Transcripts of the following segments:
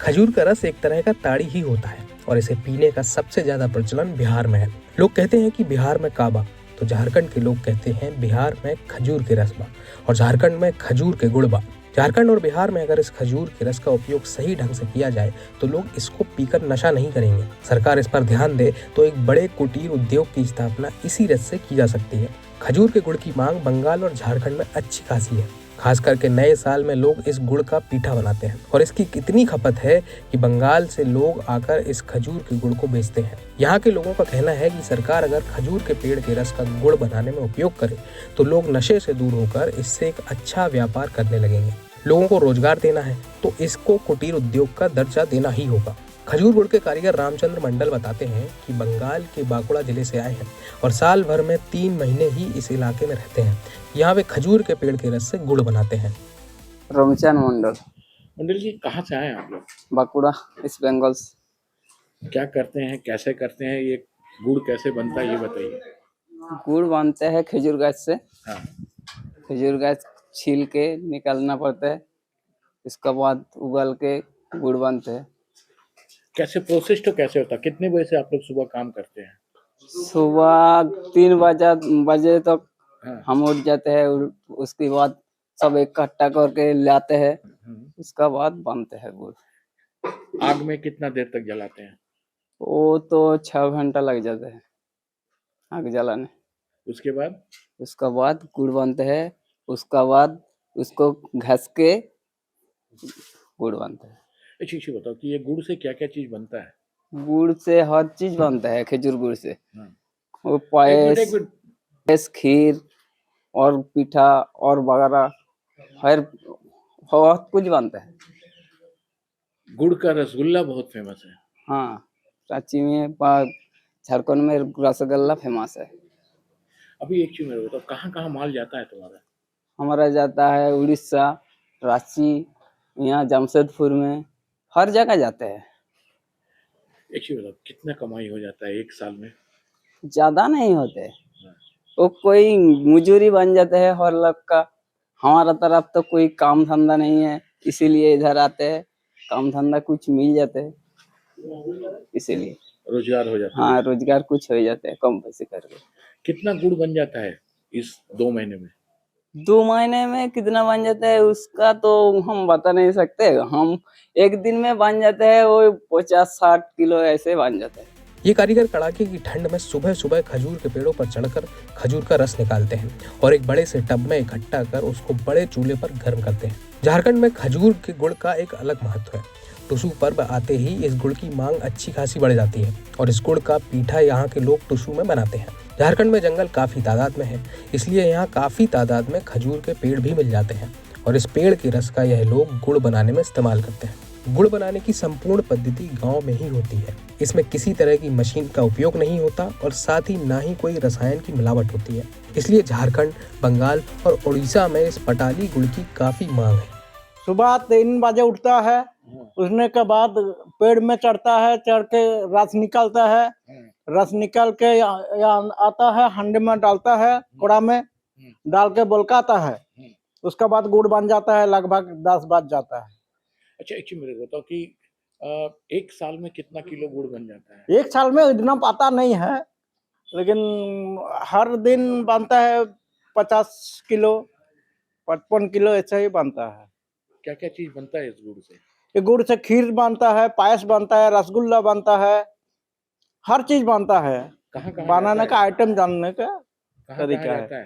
खजूर का रस एक तरह का ताड़ी ही होता है और इसे पीने का सबसे ज्यादा प्रचलन बिहार में है। लोग कहते हैं कि बिहार में काबा, तो झारखंड के लोग कहते हैं बिहार में खजूर के रसबा और झारखंड में खजूर के गुड़बा। झारखंड और बिहार में अगर इस खजूर के रस का उपयोग सही ढंग से किया जाए तो लोग इसको पीकर नशा नहीं करेंगे। सरकार इस पर ध्यान दे तो एक बड़े कुटीर उद्योग की स्थापना इसी रस से की जा सकती है। खजूर के गुड़ की मांग बंगाल और झारखंड में अच्छी खासी है। खास करके नए साल में लोग इस गुड़ का पीठा बनाते हैं और इसकी कितनी खपत है कि बंगाल से लोग आकर इस खजूर के गुड़ को बेचते हैं। यहाँ के लोगों का कहना है कि सरकार अगर खजूर के पेड़ के रस का गुड़ बनाने में उपयोग करे तो लोग नशे से दूर होकर इससे एक अच्छा व्यापार करने लगेंगे। लोगों को रोजगार देना है तो इसको कुटीर उद्योग का दर्जा देना ही होगा। खजूर गुड़ के कारीगर रामचंद्र मंडल बताते हैं कि बंगाल के बांकुड़ा जिले से आए हैं और साल भर में 3 महीने ही इस इलाके में रहते हैं। यहाँ वे खजूर के पेड़ के रस से गुड़ बनाते हैं। रामचंद्र मंडल जी, कहाँ से आए आप लोग? बांकुड़ा, इस बंगाल से। क्या करते हैं, कैसे करते हैं, ये गुड़ कैसे बनता है ये बताइए। गुड़ बनते हैं खजूर गाछ से। हाँ। खजूर गाछ छील के निकालना पड़ता है, इसके बाद उबाल के गुड़ बनते हैं। कैसे प्रोसेस तो कैसे होता है? कितने बजे से आप लोग सुबह काम करते हैं? सुबह 3 बजे तक हाँ। हम उठ जाते हैं। उसके बाद सब इकट्ठा करके लाते हैं, उसका बाद बनते हैं गुड़। आग में कितना देर तक जलाते हैं? वो तो 6 घंटा लग जाते हैं आग जलाने। उसके बाद गुड़ बनते हैं। उसका बाद उसको घस के गुड़ बनता है। एक चीज बताओ कि ये गुड़ से क्या क्या चीज बनता है? गुड़ से हर चीज बनता है खजूर गुड़ से। हाँ। वो एक पायस, खीर और पीठा और वगैरह हर बहुत कुछ बनता है। गुड़ का रसगुल्ला बहुत फेमस है। हाँ, रांची में झारखंड में रसगुल्ला फेमस है। अभी एक चीज मेरे बताओ, कहाँ कहाँ माल जाता है तुम्हारा? हमारा जाता है उड़ीसा, रांची, यहाँ जमशेदपुर में, हर जगह जाते हैं। एक चीज बताओ, कितना कमाई हो जाता है एक साल में? ज्यादा नहीं होते, वो कोई मजूरी बन जाते हैं हर लोग का। हमारा तरफ तो कोई काम धंधा नहीं है, इसीलिए इधर आते हैं। काम धंधा कुछ मिल जाते हैं, इसीलिए रोजगार हो जाता है। हाँ, रोजगार कुछ हो जाते हैं कम पैसे करके। कितना गुड़ बन जाता है इस 2 महीने में? 2 महीने में कितना बन जाता है उसका तो हम बता नहीं सकते। हम एक दिन में बन जाते हैं वो 50-60 किलो ऐसे बन जाता है। ये कारीगर कड़ाके की ठंड में सुबह सुबह खजूर के पेड़ों पर चढ़कर खजूर का रस निकालते हैं और एक बड़े से टब में इकट्ठा कर उसको बड़े चूल्हे पर गर्म करते हैं। झारखंड में खजूर के गुड़ का एक अलग महत्व है। टुसू पर्व आते ही इस गुड़ की मांग अच्छी खासी बढ़ जाती है और इस गुड़ का पीठा यहाँ के लोग टुसू में बनाते हैं। झारखंड में जंगल काफी तादाद में है, इसलिए यहाँ काफी तादाद में खजूर के पेड़ भी मिल जाते हैं और इस पेड़ के रस का यह लोग गुड़ बनाने में इस्तेमाल करते हैं। गुड़ बनाने की संपूर्ण पद्धति गांव में ही होती है। इसमें किसी तरह की मशीन का उपयोग नहीं होता और साथ ही ना ही कोई रसायन की मिलावट होती है। इसलिए झारखंड, बंगाल और उड़ीसा में इस पटाली गुड़ की काफी मांग है। सुबह 3 बजे उठता है, उठने के बाद पेड़ में चढ़ता है, चढ़ के रस निकालता है। रस निकाल के यहाँ आता है, हंडे में डालता है, कोड़ा में डाल के बोलकाता है। उसके बाद गुड़ बन जाता है, लगभग 10 बज जाता है। अच्छा, एक चीज मेरे को बताओ कि एक साल में कितना किलो गुड़ बन जाता है? एक साल में इतना पता नहीं है, लेकिन हर दिन बनता है 50 किलो, 55 किलो ऐसा ही बनता है। क्या क्या चीज बनता है इस गुड़ से? ये गुड़ से खीर बनता है, पायस बनता है, रसगुल्ला बनता है, हर चीज बनता है। कहाँ बनाने का आइटम जानने का तरीका है?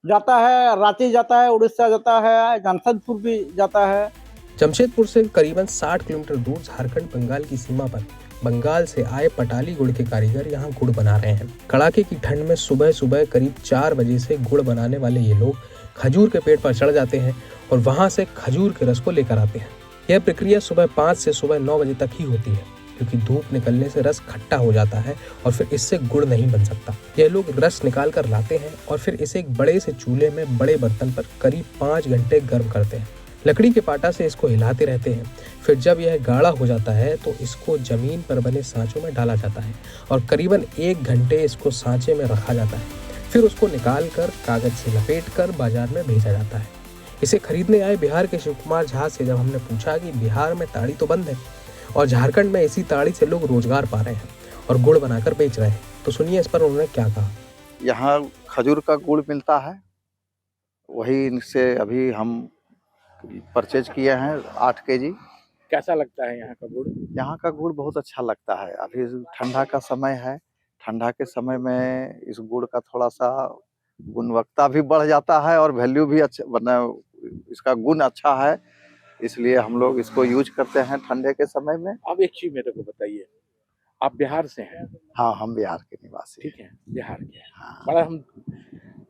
जाता है रांची जाता है, उड़ीसा जाता है, जमशेदपुर भी जाता है। जमशेदपुर से करीबन 60 किलोमीटर दूर झारखंड बंगाल की सीमा पर बंगाल से आए पटाली गुड़ के कारीगर यहाँ गुड़ बना रहे हैं। कड़ाके की ठंड में सुबह सुबह करीब 4 बजे से गुड़ बनाने वाले ये लोग खजूर के पेड़ पर चढ़ जाते हैं और वहाँ से खजूर के रस को लेकर आते हैं। यह प्रक्रिया सुबह 5 से सुबह 9 बजे तक ही होती है, क्योंकि धूप निकलने से रस खट्टा हो जाता है और फिर इससे गुड़ नहीं बन सकता। यह लोग रस निकाल कर लाते हैं और फिर इसे एक बड़े से चूल्हे में बड़े बर्तन पर करीब 5 घंटे गर्म करते हैं। लकड़ी के पाटा से इसको हिलाते रहते हैं। फिर जब यह गाढ़ा हो जाता है तो इसको जमीन पर बने सांचों में डाला जाता है और करीबन 1 घंटे इसको सांचे में रखा जाता है। फिर उसको निकाल कर कागज से लपेट कर बाजार में भेजा जाता है। इसे खरीदने आए बिहार के शिव कुमार झा से जब हमने पूछा कि बिहार में ताड़ी तो बंद है और झारखंड में इसी ताड़ी से लोग रोजगार पा रहे हैं और गुड़ बनाकर बेच रहे हैं, तो सुनिए इस पर उन्होंने क्या कहा। यहाँ खजूर का गुड़ मिलता है, वही से अभी हम परचेज किए हैं 8 केजी। कैसा लगता है यहाँ का गुड़? यहाँ का गुड़ बहुत अच्छा लगता है। अभी ठंडा का समय है, ठंडा के समय में इस गुड़ का थोड़ा सा गुणवत्ता भी बढ़ जाता है और वैल्यू भी अच्छा, इसका गुण अच्छा है, इसलिए हम लोग इसको यूज करते हैं ठंडे के समय में। अब एक चीज मेरे को बताइए, आप बिहार से हैं? हाँ, हम बिहार के निवासी। ठीक है, बिहार के। हाँ, बड़ा हम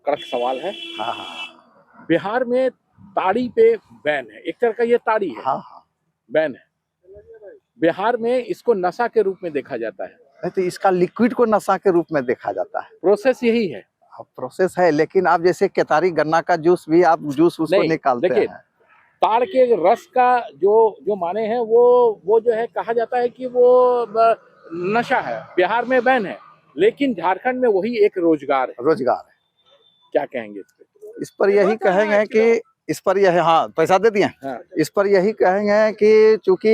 कड़क सवाल है। हाँ, हाँ, बिहार में ताड़ी पे बैन है, एक तरह का ये ताड़ी है, हाँ, हाँ। बैन है। बिहार में इसको नशा के रूप में देखा जाता है। नहीं तो इसका लिक्विड को नशा के रूप में देखा जाता है। प्रोसेस यही है। प्रोसेस है, लेकिन आप जैसे केतारी गन्ना का जूस भी आप जूस उसको नहीं, निकालते देखिए, हैं। ताड़ के रस का जो माने हैं वो जो है कहा जाता है कि वो नशा है। बिहार में बैन है, लेकिन झारखंड में वही एक रोजगार है। रोजगार है। क्या कहेंगे इस पे? इस पर यही कहेंगे कि इस पर यह, हाँ, पैसा दे दिए। हाँ। इस पर यही कहेंगे कि चूंकि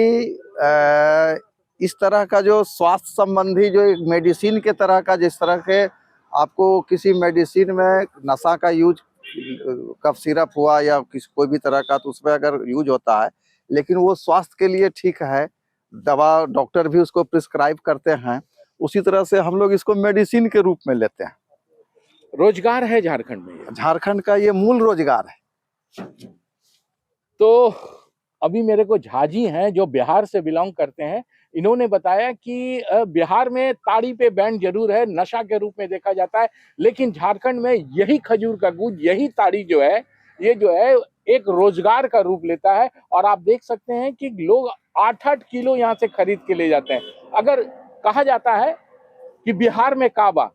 इस तरह का जो स्वास्थ्य संबंधी जो एक मेडिसिन के तरह का, जिस तरह के आपको किसी मेडिसिन में नशा का यूज, कफ सिरप हुआ या कोई भी तरह का, तो उसमें अगर यूज होता है, लेकिन वो स्वास्थ्य के लिए ठीक है, दवा डॉक्टर भी उसको प्रिस्क्राइब करते हैं, उसी तरह से हम लोग इसको मेडिसिन के रूप में लेते हैं। रोजगार है झारखंड में, झारखंड का ये मूल रोजगार है। तो अभी मेरे को झाजी हैं जो बिहार से बिलोंग करते हैं, इन्होंने बताया कि बिहार में ताड़ी पे बैन जरूर है, नशा के रूप में देखा जाता है, लेकिन झारखंड में यही खजूर का गुड़, यही ताड़ी जो है, ये जो है एक रोजगार का रूप लेता है। और आप देख सकते हैं कि लोग 8-8 किलो यहाँ से खरीद के ले जाते हैं। अगर कहा जाता है कि बिहार में काबा,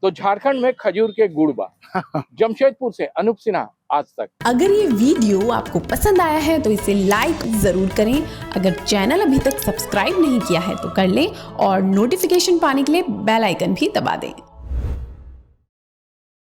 तो झारखंड में खजूर के गुड़ बा। जमशेदपुर से अनूप सिन्हा, आज तक। अगर ये वीडियो आपको पसंद आया है तो इसे लाइक जरूर करें। अगर चैनल अभी तक सब्सक्राइब नहीं किया है तो कर लें और नोटिफिकेशन पाने के लिए बेल आइकन भी दबा दें।